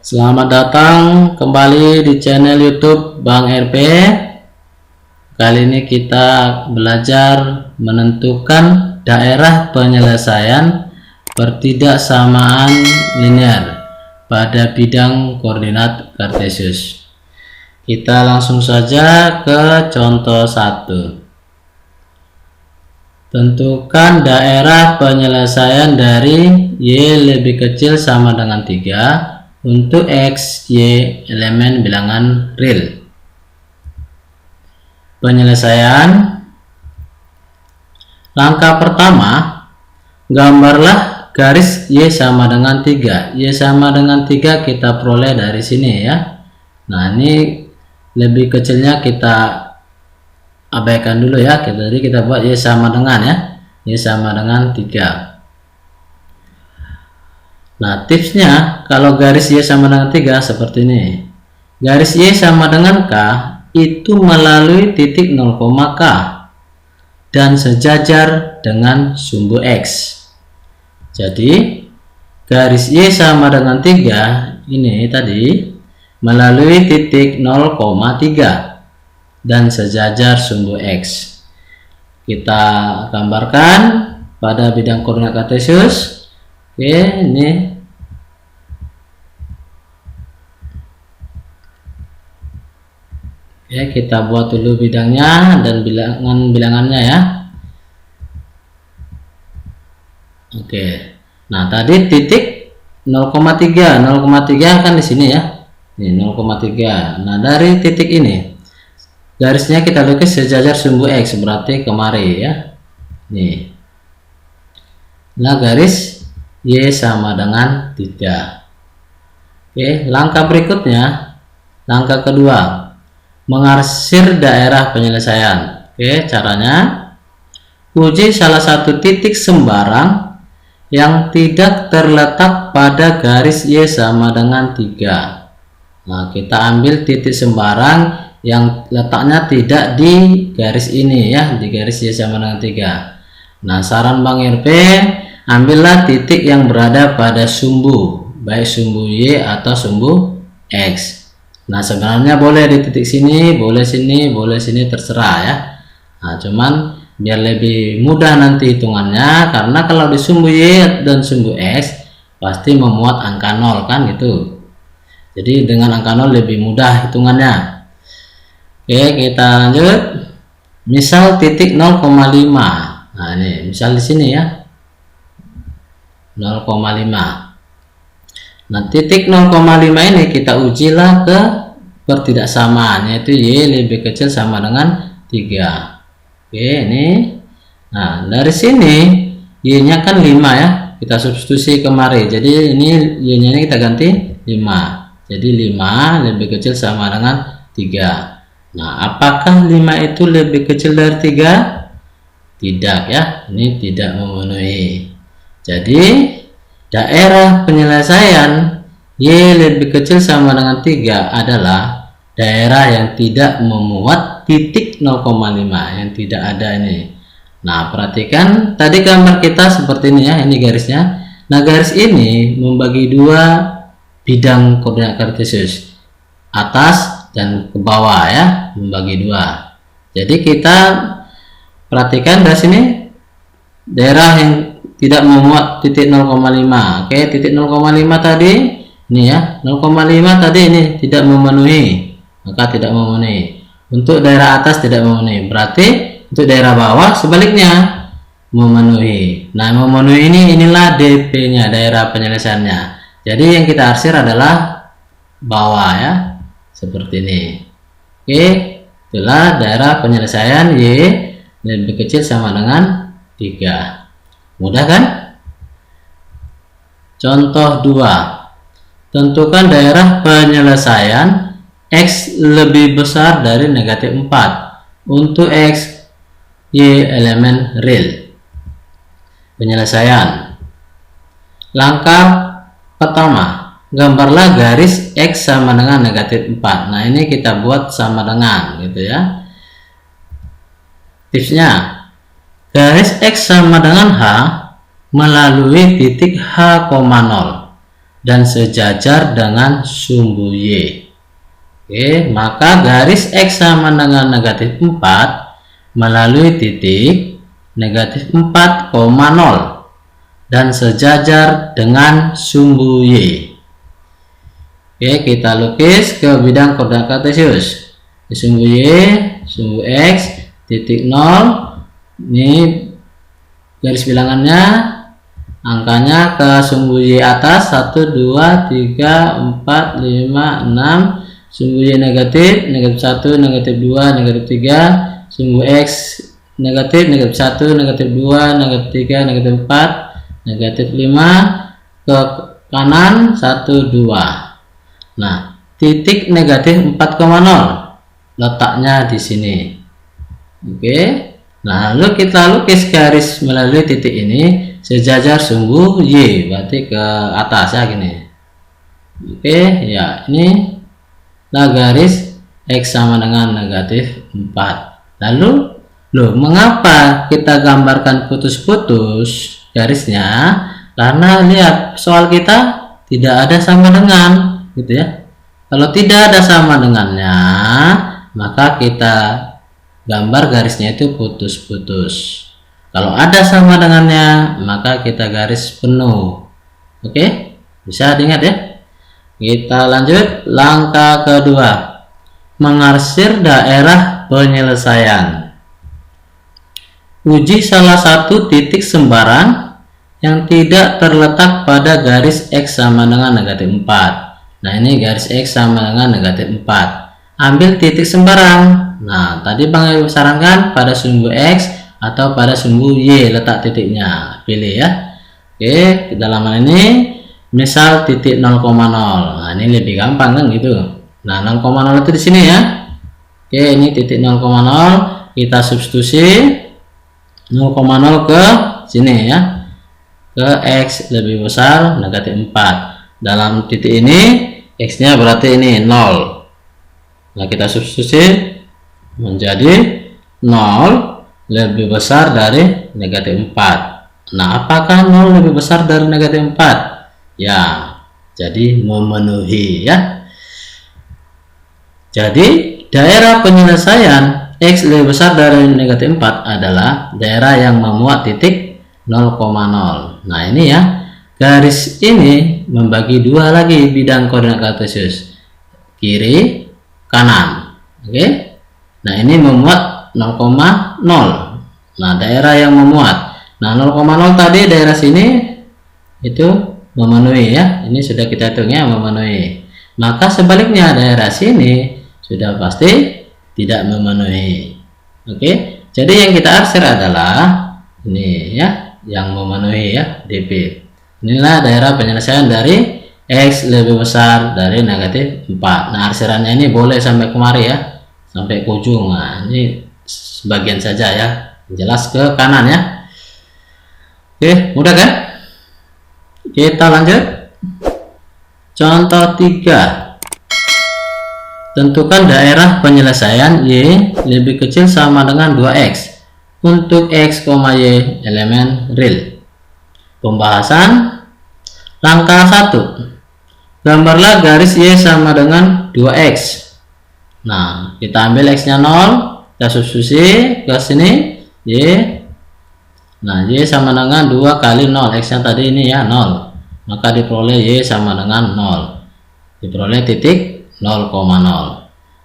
Selamat datang kembali di channel YouTube Bang RP. Kali ini kita belajar menentukan daerah penyelesaian pertidaksamaan linear pada bidang koordinat kartesius. Kita langsung saja ke contoh 1. Tentukan daerah penyelesaian dari Y lebih kecil sama dengan 3 untuk X, Y elemen bilangan real. Penyelesaian. Langkah pertama, gambarlah garis Y sama dengan 3. Y sama dengan 3 kita peroleh dari sini ya. Nah, ini lebih kecilnya kita abaikan dulu ya. Jadi kita buat Y sama dengan ya. Y sama dengan 3. Nah, tipsnya kalau garis Y sama dengan 3 seperti ini. Garis Y sama dengan K itu melalui titik 0, K dan sejajar dengan sumbu X. Jadi, garis Y sama dengan 3 ini tadi melalui titik 0,3 dan sejajar sumbu X. Kita gambarkan pada bidang koordinat kartesius. Oke, ini ya, kita buat dulu bidangnya dan bilangannya ya. Oke. Nah, tadi titik 0,3. 0,3 kan di sini ya. Ini 0,3. Nah, dari titik ini garisnya kita lukis sejajar sumbu X, berarti kemari ya. Nih. Nah, garis Y sama dengan 3. Oke, langkah berikutnya, langkah kedua, mengarsir daerah penyelesaian. Oke, caranya uji salah satu titik sembarang yang tidak terletak pada garis Y sama dengan 3. Nah, kita ambil titik sembarang yang letaknya tidak di garis ini ya, di garis Y sama dengan 3. Nah, saran Bang RP, ambillah titik yang berada pada sumbu, baik sumbu Y atau sumbu X. Nah, sebenarnya boleh di titik sini, boleh sini, boleh sini, terserah ya. Nah, cuman biar lebih mudah nanti hitungannya, karena kalau di sumbu Y dan sumbu X pasti memuat angka 0 kan gitu. Jadi dengan angka 0 lebih mudah hitungannya. Oke, kita lanjut. Misal titik 0,5. Nah, ini misal di sini ya. 0,5. Nah, titik 0,5 ini kita ujilah ke pertidaksamaan, yaitu Y lebih kecil sama dengan 3. Oke, ini. Nah, dari sini Y-nya kan 5 ya. Kita substitusi kemari. Jadi ini Y-nya ini kita ganti 5. Jadi 5 lebih kecil sama dengan 3. Nah, apakah 5 itu lebih kecil dari 3? Tidak ya. Ini tidak memenuhi. Jadi daerah penyelesaian Y lebih kecil sama dengan 3 adalah daerah yang tidak memuat titik 0,5, yang tidak ada ini. Nah, perhatikan tadi gambar kita seperti ini ya, ini garisnya. Nah, garis ini membagi dua bidang koordinat kartesius, atas dan ke bawah ya, membagi dua. Jadi kita perhatikan dari sini daerah yang tidak memuat titik 0,5. Oke, titik 0,5 tadi ini ya, 0,5 tadi ini tidak memenuhi, maka tidak memenuhi. Untuk daerah atas tidak memenuhi, berarti untuk daerah bawah sebaliknya memenuhi. Nah, memenuhi inilah DP-nya, daerah penyelesaiannya. Jadi yang kita arsir adalah bawah ya, seperti ini. Oke, itulah daerah penyelesaian Y lebih kecil sama dengan 3. Mudah kan? Contoh 2. Tentukan daerah penyelesaian X lebih besar dari negatif 4 untuk X, Y elemen real. Penyelesaian. Langkah pertama, gambarlah garis X sama dengan negatif 4. Nah, ini kita buat sama dengan gitu ya. Tipsnya, garis X sama dengan H melalui titik H,0 dan sejajar dengan sumbu Y. Oke, maka garis X sama dengan negatif 4 melalui titik negatif 4,0 dan sejajar dengan sumbu Y. Oke, kita lukis ke bidang koordinat kartesius. Di sumbu Y, sumbu X, titik 0, ini garis bilangannya, angkanya ke sumbu Y atas 1, 2, 3, 4, 5, 6, sumbu Y negatif, negatif 1, negatif 2, negatif 3, sumbu X negatif, negatif 1, negatif 2, negatif 3, negatif 4, negatif 5, ke kanan 1, 2. Nah, titik negatif 4,0 letaknya di sini. Oke, nah lalu kita lukis garis melalui titik ini sejajar sumbu Y, berarti ke atas ya gini. Oke, ya ini lah garis X sama dengan negatif 4. Lalu loh, mengapa kita gambarkan putus-putus garisnya? Karena lihat soal kita tidak ada sama dengan, gitu ya. Kalau tidak ada sama dengannya, maka kita gambar garisnya itu putus-putus. Kalau ada sama dengannya, maka kita garis penuh. Oke, bisa diingat ya. Kita lanjut langkah kedua, mengarsir daerah penyelesaian. Uji salah satu titik sembarang yang tidak terletak pada garis X sama dengan negatif 4. Nah, ini garis X sama dengan negatif 4. Ambil titik sembarang. Nah, tadi Bang Ibu sarankan pada sumbu X atau pada sumbu Y letak titiknya. Pilih ya. Oke, dalam hal ini misal titik 0,0. Nah, ini lebih gampang kan gitu. Nah, 0,0 itu di sini ya. Oke, ini titik 0,0, kita substitusi 0,0 ke sini ya. Ke X lebih besar negatif 4. Dalam titik ini X-nya berarti ini 0. Nah, kita substitusi menjadi 0 lebih besar dari negatif 4. Nah, apakah 0 lebih besar dari negatif 4? Ya, jadi memenuhi ya. Jadi daerah penyelesaian X lebih besar dari negatif 4 adalah daerah yang memuat titik 0,0. Nah, ini ya, garis ini membagi dua lagi bidang koordinat kartesius, kiri kanan. Oke, nah ini memuat 0,0. Nah, daerah yang memuat, nah 0,0 tadi daerah sini itu memenuhi ya, ini sudah kita hitung ya, memenuhi. Maka sebaliknya daerah sini sudah pasti tidak memenuhi. Oke, jadi yang kita arsir adalah ini ya, yang memenuhi ya, DP. Inilah daerah penyelesaian dari X lebih besar dari negatif 4. Nah, arsirannya ini boleh sampai kemari ya, sampai ke ujung. Nah, ini sebagian saja ya, jelas ke kanan ya. Oke, mudah kan? Kita lanjut. Contoh 3. Tentukan daerah penyelesaian Y lebih kecil sama dengan 2X untuk X, Y elemen real. Pembahasan langkah 1. Gambarlah garis Y sama dengan 2X. Nah, kita ambil X-nya 0, kita substitusi ke sini Y. Nah, Y sama dengan 2 kali 0. X-nya tadi ini ya 0. Maka diperoleh Y sama dengan 0. Diperoleh titik 0,0.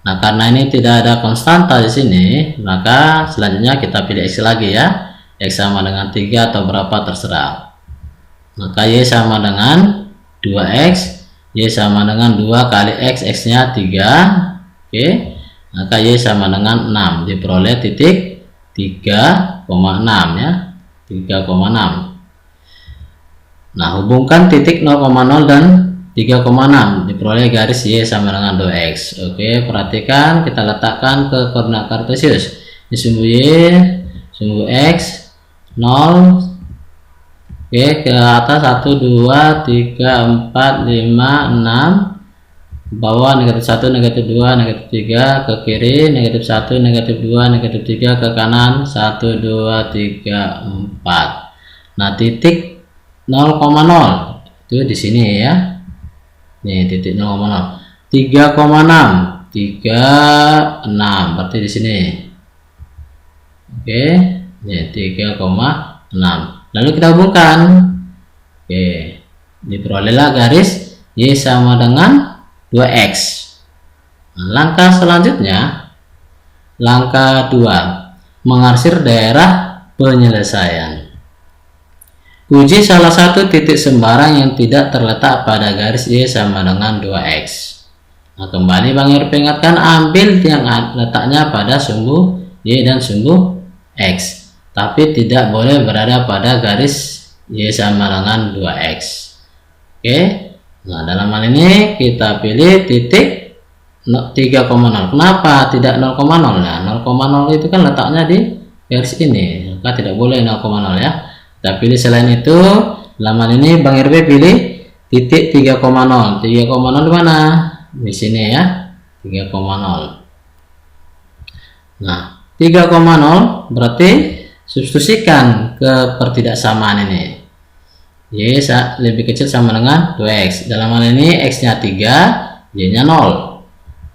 Nah, karena ini tidak ada konstanta di sini, maka selanjutnya kita pilih X lagi ya. X sama dengan 3 atau berapa terserah. Maka Y sama dengan 2X. Y sama dengan 2 kali X, X-nya 3. Oke, maka Y sama dengan 6. Diperoleh titik 3,6 ya. 3,6. Nah, hubungkan titik 0,0 dan 3,6. Diperoleh garis Y sama dengan 2X. Oke, perhatikan kita letakkan ke koordinat kartesius. Di sumbu Y, sumbu X 0. Oke, ke atas 1, 2, 3, 4, 5, 6. Bawah negatif 1, negatif 2, negatif 3. Ke kiri negatif 1, negatif 2, negatif 3. Ke kanan 1, 2, 3, 4. Nah, titik 0,0 itu di sini ya. Nih titik 0,0. 3,6 berarti di sini. Oke, nih 3,6. Lalu kita hubungkan. Oke, diperolehlah garis Y sama dengan 2X. Nah, langkah selanjutnya, langkah 2, mengarsir daerah penyelesaian. Uji salah satu titik sembarang yang tidak terletak pada garis Y sama dengan 2X. Nah, kembali Bang Heru ingatkan, ambil yang letaknya pada sumbu Y dan sumbu X, tapi tidak boleh berada pada garis Y sama dengan 2X. Oke, nah dalam hal ini kita pilih titik 3,0. Kenapa tidak 0,0? Nah 0,0 itu kan letaknya di garis ini, maka tidak boleh 0,0 ya. Kita pilih selain itu. Dalam hal ini Bang RB pilih titik 3,0. 3,0 di mana? Di sini ya, 3,0. Nah 3,0 berarti substitusikan ke pertidaksamaan ini. Y lebih kecil sama dengan 2X. Dalam hal ini X nya 3, Y nya 0.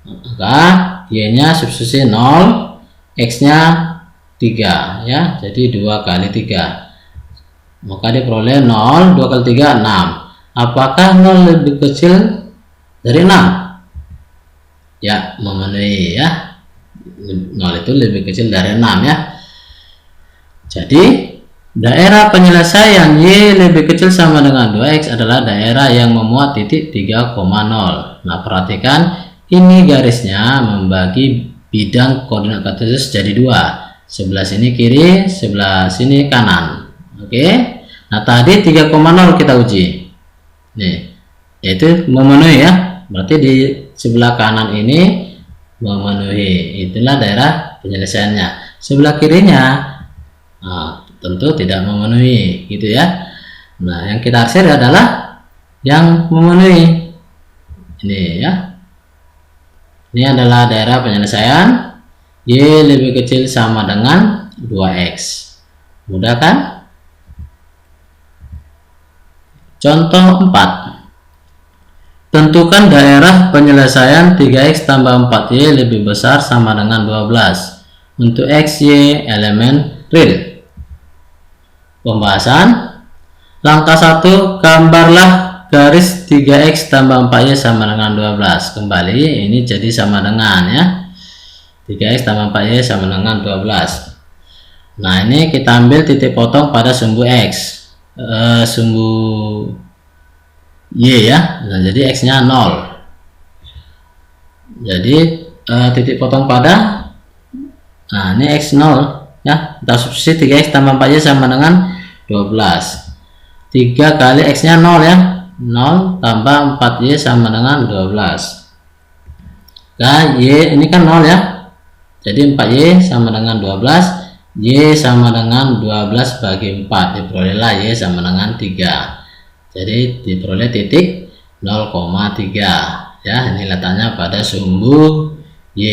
Maka Y nya substitusi 0, X nya 3 ya, jadi 2 kali 3. Maka diperoleh 0, 2 kali 3, 6. Apakah 0 lebih kecil dari 6? Ya, memenuhi ya. 0 itu lebih kecil dari 6 ya. Jadi daerah penyelesaian Y lebih kecil sama dengan 2X adalah daerah yang memuat titik 3,0. Nah perhatikan, ini garisnya membagi bidang koordinat kartesius jadi 2. Sebelah sini kiri, sebelah sini kanan. Oke. Nah tadi 3,0 kita uji. Nih, yaitu memenuhi ya. Berarti di sebelah kanan ini memenuhi. Itulah daerah penyelesaiannya. Sebelah kirinya tentu tidak memenuhi, gitu ya. Nah, yang kita arsir adalah yang memenuhi. Ini ya. Ini adalah daerah penyelesaian Y lebih kecil sama dengan 2X. Mudah kan? Contoh 4. Tentukan daerah penyelesaian 3X tambah 4Y lebih besar sama dengan 12 untuk X, Y elemen real. Pembahasan. Langkah 1, gambarlah garis 3X tambah 4Y sama dengan 12. Kembali ini jadi sama dengan ya, 3X tambah 4Y sama dengan 12. Nah ini kita ambil titik potong pada sumbu X, sumbu Y ya. Nah jadi X nya 0. Jadi titik potong pada, nah ini X 0 ya, kita substitusi 3X tambah 4Y sama dengan 12. 3 kali X nya 0 ya, 0 tambah 4Y sama dengan 12. Nah Y ini kan 0 ya, jadi 4Y sama dengan 12. Y sama dengan 12 bagi 4, diperolehlah Y sama dengan 3. Jadi diperoleh titik 0,3 ya, ini letaknya pada sumbu Y.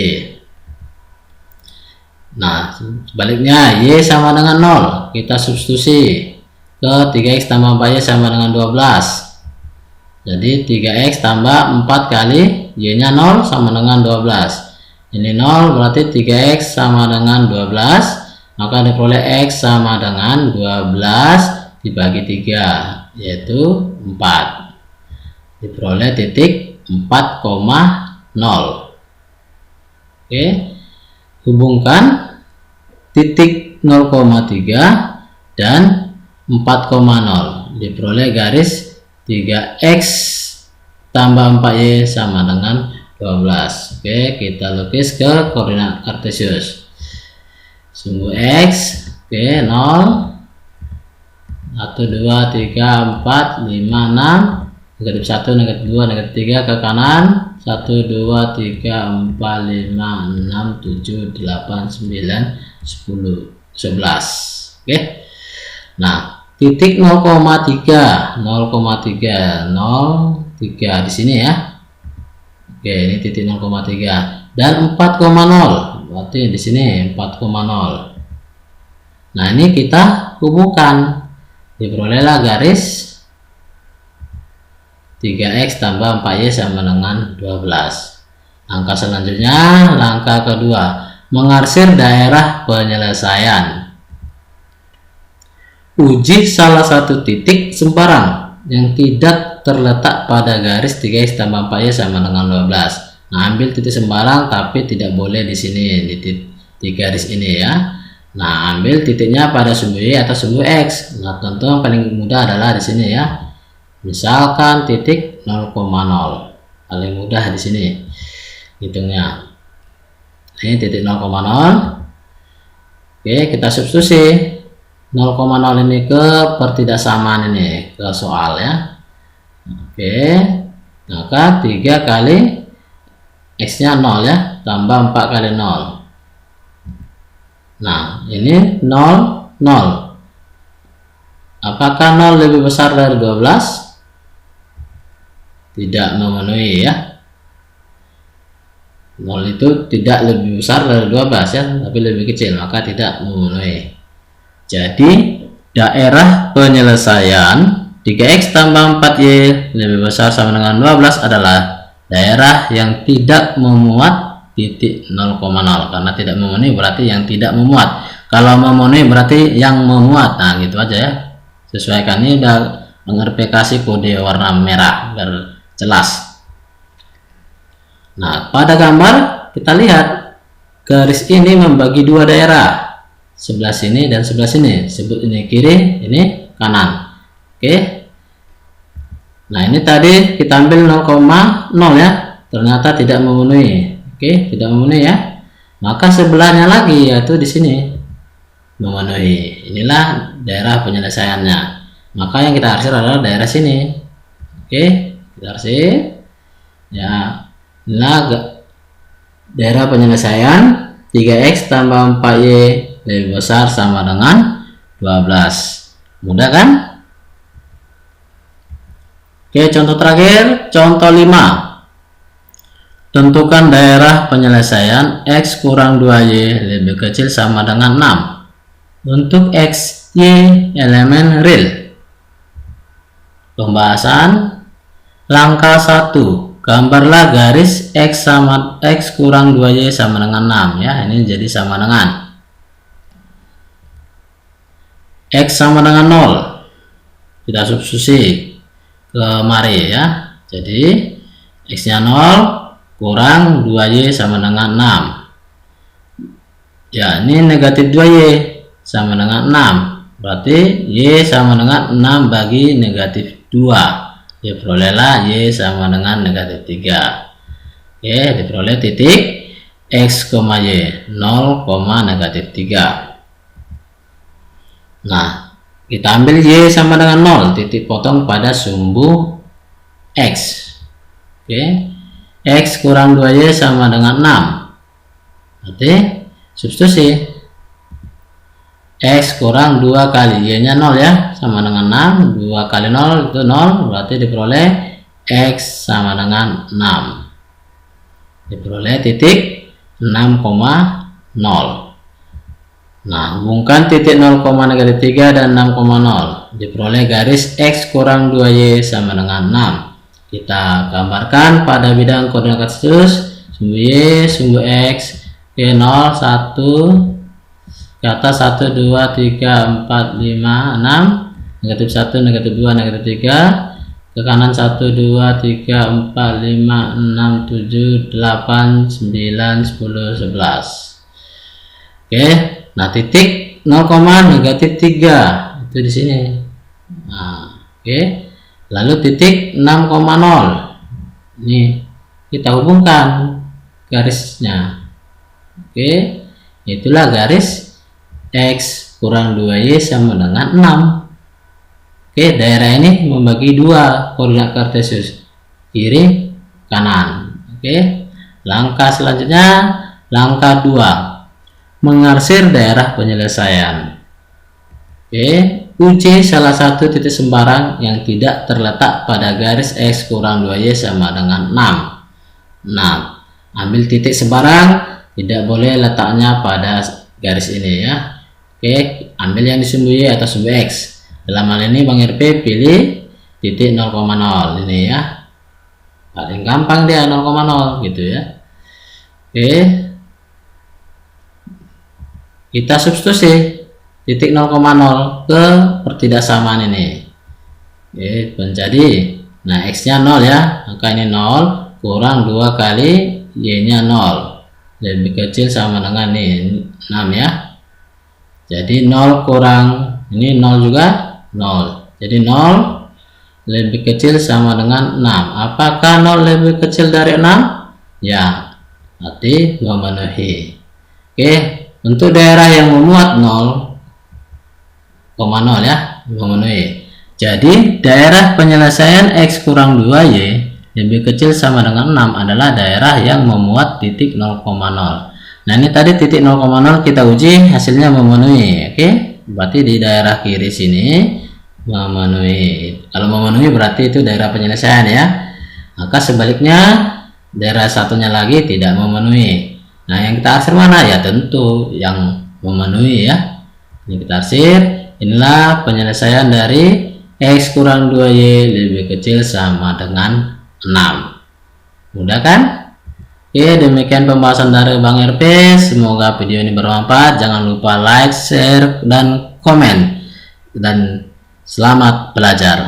Nah sebaliknya Y sama dengan 0, kita substitusi ke 3X tambah 4Y sama dengan 12. Jadi 3X tambah 4 kali Y nya 0 sama dengan 12. Ini 0 berarti 3X sama dengan 12. Maka diperoleh X sama dengan 12 dibagi 3, yaitu 4. Diperoleh titik 4,0. Oke, hubungkan titik 0,3 dan 4,0. Diperoleh garis 3X tambah 4Y sama dengan 12. Oke, kita lukis ke koordinat kartesius. Sumbu X, oke, 0, 1, 2, 3, 4, 5, 6, negatif 1, negatif 2, negatif 3 ke kanan, 1, 2, 3, 4, 5, 6, 7, 8, 9, 10, 11. Oke. Nah, titik 0,3 di sini ya. Oke, ini titik 0,3 dan 4,0. Berarti di sini 4,0. Nah, ini kita hubungkan. Diperolehlah garis 3x tambah 4y sama dengan 12. Langkah selanjutnya, langkah kedua, mengarsir daerah penyelesaian. Uji salah satu titik sembarang yang tidak terletak pada garis 3x tambah 4y sama dengan 12. Nah, ambil titik sembarang tapi tidak boleh di sini, di garis ini ya. Nah, ambil titiknya pada sumbu y atau sumbu x. Nah, tentu yang paling mudah adalah di sini ya. Misalkan titik 0,0, paling mudah di sini hitungnya. Ini titik 0,0. Oke, kita substitusi 0,0 ini ke pertidaksamaan ini ke soal ya. Oke, maka 3 kali x nya 0 ya, tambah 4 kali 0. Nah, ini 0, 0. Apakah 0 lebih besar dari 12? Tidak memenuhi ya. 0 itu tidak lebih besar dari 12 ya, tapi lebih kecil, maka tidak memenuhi. Jadi daerah penyelesaian 3x tambah 4y lebih besar sama dengan 12 adalah daerah yang tidak memuat titik 0,0. Karena tidak memenuhi berarti yang tidak memuat. Kalau memenuhi berarti yang memuat. Nah, gitu aja ya. Sesuaikan, ini udah mengerpekasi kode warna merah biar jelas. Nah, pada gambar kita lihat garis ini membagi dua daerah, sebelah sini dan sebelah sini. Sebut ini kiri, ini kanan. Oke. Nah, ini tadi kita ambil 0,0 ya, ternyata tidak memenuhi. Oke, tidak memenuhi ya. Maka sebelahnya lagi yaitu di sini memenuhi. Inilah daerah penyelesaiannya. Maka yang kita arsir adalah daerah sini. Oke, kita arsir. Ya, inilah daerah penyelesaian 3x tambah 4y lebih besar sama dengan 12. Mudah kan? Oke, contoh terakhir, contoh 5. Tentukan daerah penyelesaian x kurang 2y lebih kecil sama dengan 6 untuk x, y elemen real. Pembahasan langkah 1. Gambarlah garis x sama x kurang 2y sama dengan 6 ya. Ini jadi sama dengan x sama dengan 0. Kita substitusi kemari ya. Jadi x nya 0 kurang 2y sama dengan 6. Ya, ini negatif 2y sama dengan 6. Berarti y sama dengan 6 bagi negatif 2. Diperolehlah y sama dengan negatif 3. Oke, diperoleh titik x, y 0, negatif 3. Nah, kita ambil y sama dengan 0, titik potong pada sumbu x. Oke, x kurang 2y sama dengan 6. Berarti substitusi x kurang 2 kali y nya 0 ya, sama dengan 6. 2 kali 0 itu 0, berarti diperoleh x sama dengan 6. Diperoleh titik 6,0. Nah, hubungkan titik 0, negatif 3 dan 6,0. Diperoleh garis x kurang 2y sama dengan 6. Kita gambarkan pada bidang koordinat Kartesius, sumbu y, sumbu x, ke 0, 1, ke atas 1, 2, 3, 4, 5, 6, negatif 1, negatif 2, negatif 3, ke kanan 1, 2, 3, 4, 5, 6, 7, 8, 9, 10, 11. Oke, nah titik 0, negatif 3 itu di sini. Nah, oke. Lalu titik 6,0 ini kita hubungkan garisnya. Oke, itulah garis x kurang 2y sama dengan 6. Oke, daerah ini membagi dua koordinat Kartesius, kiri kanan. Oke, langkah selanjutnya, langkah 2, mengarsir daerah penyelesaian. Oke, uji salah satu titik sembarang yang tidak terletak pada garis x kurang 2y sama dengan 6. Nah, ambil titik sembarang, tidak boleh letaknya pada garis ini ya. Oke, ambil yang di sumbu y atau sumbu x. Dalam hal ini Bang RP pilih titik 0,0 ini ya. Paling gampang dia 0,0 gitu ya. Oke, kita substitusi titik 0,0 ke pertidaksamaan ini. Oke, menjadi nah X nya 0 ya, maka ini 0 kurang 2 kali Y nya 0 lebih kecil sama dengan ini 6 ya. Jadi 0 kurang ini 0 juga 0, jadi 0 lebih kecil sama dengan 6. Apakah 0 lebih kecil dari 6? Ya, berarti memenuhi. Oke, untuk daerah yang memuat 0,0 ya, memenuhi. Jadi daerah penyelesaian X kurang 2Y lebih kecil sama dengan 6 adalah daerah yang memuat titik 0,0. Nah ini tadi titik 0,0 kita uji hasilnya memenuhi. Oke, berarti di daerah kiri sini memenuhi. Kalau memenuhi berarti itu daerah penyelesaian ya. Maka sebaliknya daerah satunya lagi tidak memenuhi. Nah yang kita arsir mana? Ya tentu yang memenuhi ya. Ini kita arsir. Inilah penyelesaian dari X kurang 2Y lebih kecil sama dengan 6. Mudah kan? Oke, demikian pembahasan dari Bang RP. Semoga video ini bermanfaat. Jangan lupa like, share, dan komen. Dan selamat belajar.